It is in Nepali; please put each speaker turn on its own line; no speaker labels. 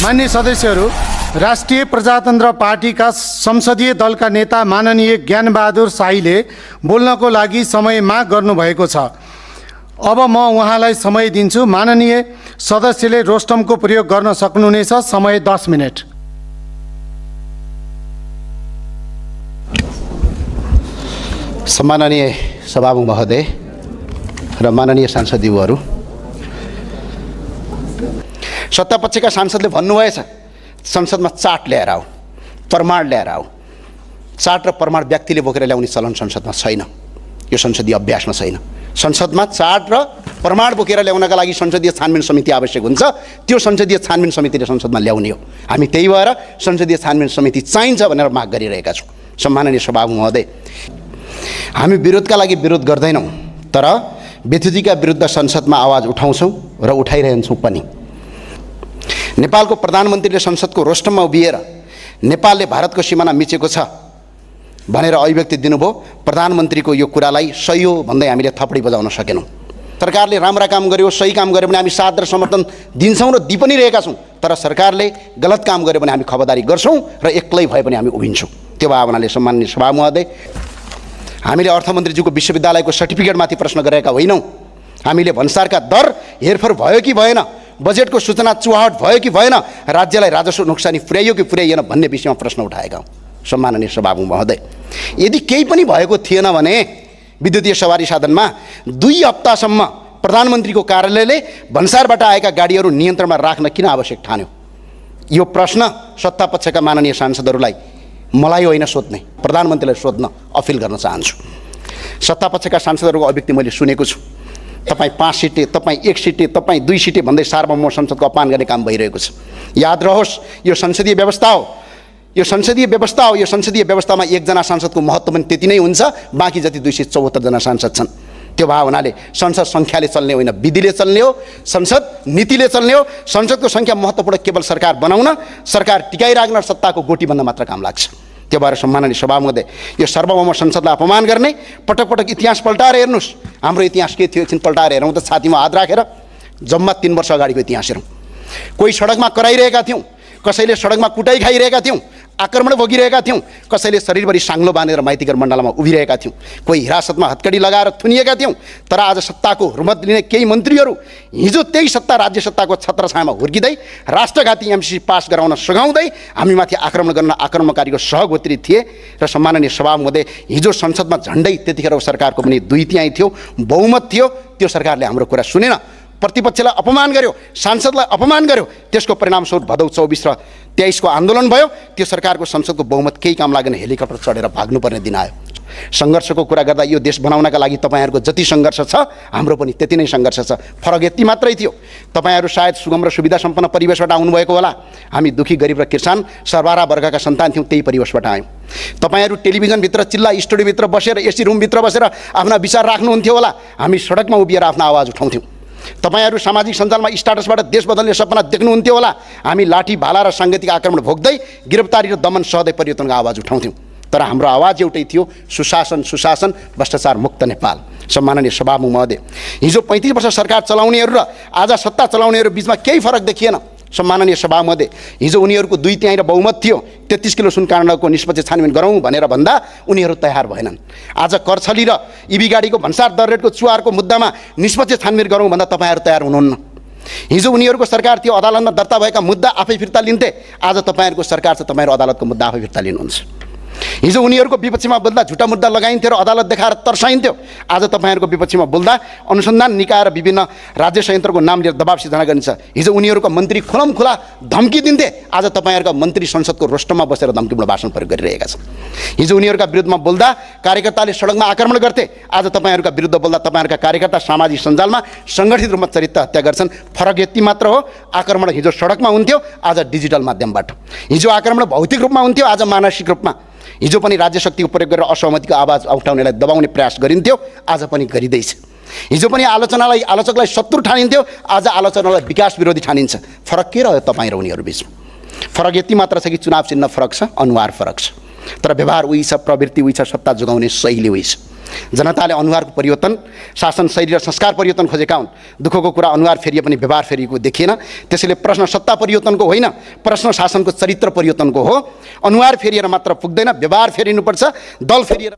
मान्य सदस्यहरू, राष्ट्रिय प्रजातन्त्र पार्टीका संसदीय दलका नेता माननीय ज्ञानबहादुर शाहीले बोल्नको लागि समय माग गर्नुभएको छ। अब म उहाँलाई समय दिन्छु। माननीय सदस्यले रोस्टमको प्रयोग गर्न सक्नुहुनेछ। समय 10 मिनेट।
सम्माननीय सभामुख महोदय र माननीय सांसदज्यूहरू, सत्तापक्षका सांसदले भन्नुभएछ संसदमा चार्ट ल्याएर आऊ, प्रमाण ल्याएर आऊ। चार्ट र प्रमाण व्यक्तिले बोकेर ल्याउने चलन संसदमा छैन। यो संसदीय अभ्यासमा छैन। संसदमा चार्ट र प्रमाण बोकेर ल्याउनका लागि संसदीय छानबिन समिति आवश्यक हुन्छ। त्यो संसदीय छानबिन समितिले संसदमा ल्याउने हो। हामी त्यही भएर संसदीय छानबिन समिति चाहिन्छ भनेर माग गरिरहेका छौँ। सम्माननीय सभामुख महोदय, हामी विरोधका लागि विरोध गर्दैनौँ, तर व्यथितिका विरुद्ध संसदमा आवाज उठाउँछौँ र उठाइरहन्छौँ पनि। नेपालको प्रधानमन्त्रीले संसदको रोस्टममा उभिएर नेपालले भारतको सिमाना मिचेको छ भनेर अभिव्यक्ति दिनुभयो। प्रधानमन्त्रीको यो कुरालाई सही हो भन्दै हामीले थपडी बजाउन सकेनौँ। सरकारले राम्रा काम गर्यो, सही काम गर्यो भने हामी साथ र समर्थन दिन्छौँ र दि पनि रहेका छौँ। तर सरकारले गलत काम गर्यो भने हामी खबरदारी गर्छौँ र एक्लै भए पनि हामी उभिन्छौँ। त्यो भावनाले सम्माननीय सभा महोदय, हामीले अर्थमन्त्रीज्यूको विश्वविद्यालयको सर्टिफिकेटमाथि प्रश्न गरेका होइनौँ। हामीले भन्सारका दर हेरफेर भयो कि भएन, बजेटको सूचना चुहावट भयो कि भएन, राज्यलाई राजस्व नोक्सानी पुर्याइयो कि पुर्याइएन भन्ने विषयमा प्रश्न उठाएका हौँ। सम्माननीय सभामुख महोदय, यदि केही पनि भएको थिएन भने विद्युतीय सवारी साधनमा 2 हप्तासम्म प्रधानमन्त्रीको कार्यालयले भन्सारबाट आएका गाडीहरू नियन्त्रणमा राख्न किन आवश्यक ठान्यो? यो प्रश्न सत्तापक्षका माननीय सांसदहरूलाई मलाई होइन सोध्ने, प्रधानमन्त्रीलाई सोध्न अपिल गर्न चाहन्छु। सत्तापक्षका सांसदहरूको अभिव्यक्ति मैले सुनेको छु। तपाईँ 5 सिटे, तपाईँ 1 सिटे, तपाईँ 2 सिटे भन्दै सार्वभौम संसदको अपमान गर्ने काम भइरहेको छ। याद रहोस्, यो संसदीय व्यवस्था हो। यो संसदीय व्यवस्था हो। यो संसदीय व्यवस्थामा एकजना सांसदको महत्त्व पनि त्यति नै हुन्छ। बाँकी जति 274 जना सांसद छन्। त्यो भावनाले संसद सङ्ख्याले चल्ने होइन, विधिले चल्ने हो। संसद नीतिले चल्ने हो। संसदको सङ्ख्या महत्त्वपूर्ण केवल सरकार बनाउन, सरकार टिकाइराख्न, सत्ताको गोटी बन्न मात्र काम लाग्छ। त्यो भएर सम्माननीय सभामुख, यो सार्वभौम संसदलाई अपमान गर्ने, पटक पटक इतिहास पल्टाएर हेर्नुहोस्। हाम्रो इतिहास के थियो एकछिन पल्टाएर हेरौँ त, छातीमा हात राखेर जम्मा 3 वर्ष अगाडिको इतिहास हेरौँ। कोही सडकमा कराइरहेका थियौँ, कसैले सडकमा कुटाइ खाइरहेका थियौँ, आक्रमण भोगिरहेका थियौँ, कसैले शरीरभरि साङ्लो बाँधेर माइतीघर मण्डलमा उभिरहेका थियौँ, कोही हिरासतमा हत्कडी लगाएर थुनिएका थियौँ। तर आज सत्ताको हुर्मत लिने केही मन्त्रीहरू हिजो त्यही सत्ता राज्य सत्ताको छत्रछायामा हुर्किँदै राष्ट्रघाती एमसी पास गराउन सघाउँदै हामीमाथि आक्रमण गर्न आक्रमणकारीको सहगोत्री थिए। र सम्माननीय सभामुख, हिजो संसदमा झन्डै त्यतिखेर सरकारको पनि 2/3 थियो, बहुमत थियो। त्यो सरकारले हाम्रो कुरा सुनेन, प्रतिपक्षलाई अपमान गर्यो, सांसदलाई अपमान गर्यो। त्यसको परिणामस्वरूप भदौ 24 र 23 को आन्दोलन भयो। त्यो सरकारको संसदको बहुमत केही काम लागेन, हेलिकप्टर चढेर भाग्नुपर्ने दिन आयो। सङ्घर्षको कुरा गर्दा यो देश बनाउनका लागि तपाईँहरूको जति सङ्घर्ष छ, हाम्रो पनि त्यति नै सङ्घर्ष छ। फरक यति मात्रै थियो, तपाईँहरू सायद सुगम र सुविधा सम्पन्न परिवेशबाट आउनुभएको होला। हामी दुखी गरिब र किसान सरबारा वर्गका सन्तान थियौँ, त्यही परिवेशबाट आयौँ। तपाईँहरू टेलिभिजनभित्र, चिल्ला स्टुडियोभित्र बसेर, एसी रुमभित्र बसेर आफ्ना विचार राख्नुहुन्थ्यो होला। हामी सडकमा उभिएर आफ्नो आवाज उठाउँथ्यौँ। तपाईहरू सामाजिक सञ्जालमा स्टाटसबाट देश बदल्ने सपना देख्नुहुन्थ्यो होला। हामी लाठी भाला र साङ्गीतिक आक्रमण भोग्दै गिरफ्तारी र दमन सहदै परिवर्तनको आवाज उठाउँथ्यौँ। तर हाम्रो आवाज एउटै थियो, सुशासन, सुशासन, भ्रष्टाचार मुक्त नेपाल। सम्माननीय सभामुख महोदय, हिजो 35 वर्ष सरकार चलाउनेहरू र आज सत्ता चलाउनेहरू बिचमा केही फरक देखिएन। सम्माननीय सभामुख, हिजो उनीहरूको 2/3 र बहुमत थियो। 33 किलो सुन काण्डको निष्पत्ति छानबिन गरौँ भनेर भन्दा उनीहरू तयार भएनन्। आज करछली र इभी गाडीको भन्सार दर रेटको चुहारको मुद्दामा निष्पत्ति छानबिन गरौँ भन्दा तपाईँहरू तयार हुनुहुन्न। हिजो उनीहरूको सरकार थियो, अदालतमा दर्ता भएका मुद्दा आफै फिर्ता लिन्थे। आज तपाईँहरूको सरकार छ, तपाईँहरू अदालतको मुद्दा आफै फिर्ता लिनुहुन्छ। हिजो उनीहरूको विपक्षमा बोल्दा झुटा मुद्दा लगाइन्थ्यो र अदालत देखाएर तर्साइन्थ्यो। आज तपाईँहरूको विपक्षमा बोल्दा अनुसन्धान निकाय र विभिन्न राज्य संयन्त्रको नाम लिएर दबाब सिर्जना गरिन्छ। हिजो उनीहरूको मन्त्री खुलमखुला धम्की दिन्थे, आज तपाईँहरूका मन्त्री संसदको रोस्टममा बसेर धम्कीपूर्ण भाषण प्रयोग गरिरहेका छन्। हिजो उनीहरूका विरुद्धमा बोल्दा कार्यकर्ताले सडकमा आक्रमण गर्थे, आज तपाईँहरूका विरुद्ध बोल्दा तपाईँहरूका कार्यकर्ता सामाजिक सञ्जालमा सङ्गठित रूपमा चरित्र हत्या गर्छन्। फरक यति मात्र हो, आक्रमण हिजो सडकमा हुन्थ्यो, आज डिजिटल माध्यमबाट। हिजो आक्रमण भौतिक रूपमा हुन्थ्यो, आज मानसिक रूपमा। हिजो पनि राज्य शक्तिको प्रयोग गरेर असहमतिको आवाज उठाउनेलाई दबाउने प्रयास गरिन्थ्यो, आज पनि गरिँदैछ। हिजो पनि आलोचकलाई शत्रु ठानिन्थ्यो, आज आलोचनालाई विकास विरोधी ठानिन्छ। फरक के रह्यो तपाईँ र उनीहरू बिचमा? फरक यति मात्र छ कि चुनाव चिन्ह फरक छ, अनुहार फरक छ, तर व्यवहार उही छ, प्रवृत्ति उही छ, सत्ता जोगाउने शैली उही छ। जनताले अनुहारको परिवर्तन, शासन शैली र संस्कार परिवर्तन खोजेका हुन्। दुःखको कुरा अनुहार फेरिए पनि व्यवहार फेरिएको देखिएन। त्यसैले प्रश्न सत्ता परिवर्तनको होइन, प्रश्न शासनको चरित्र परिवर्तनको हो। अनुहार फेरिएर मात्र पुग्दैन, व्यवहार फेरिनुपर्छ। दल फेरिएर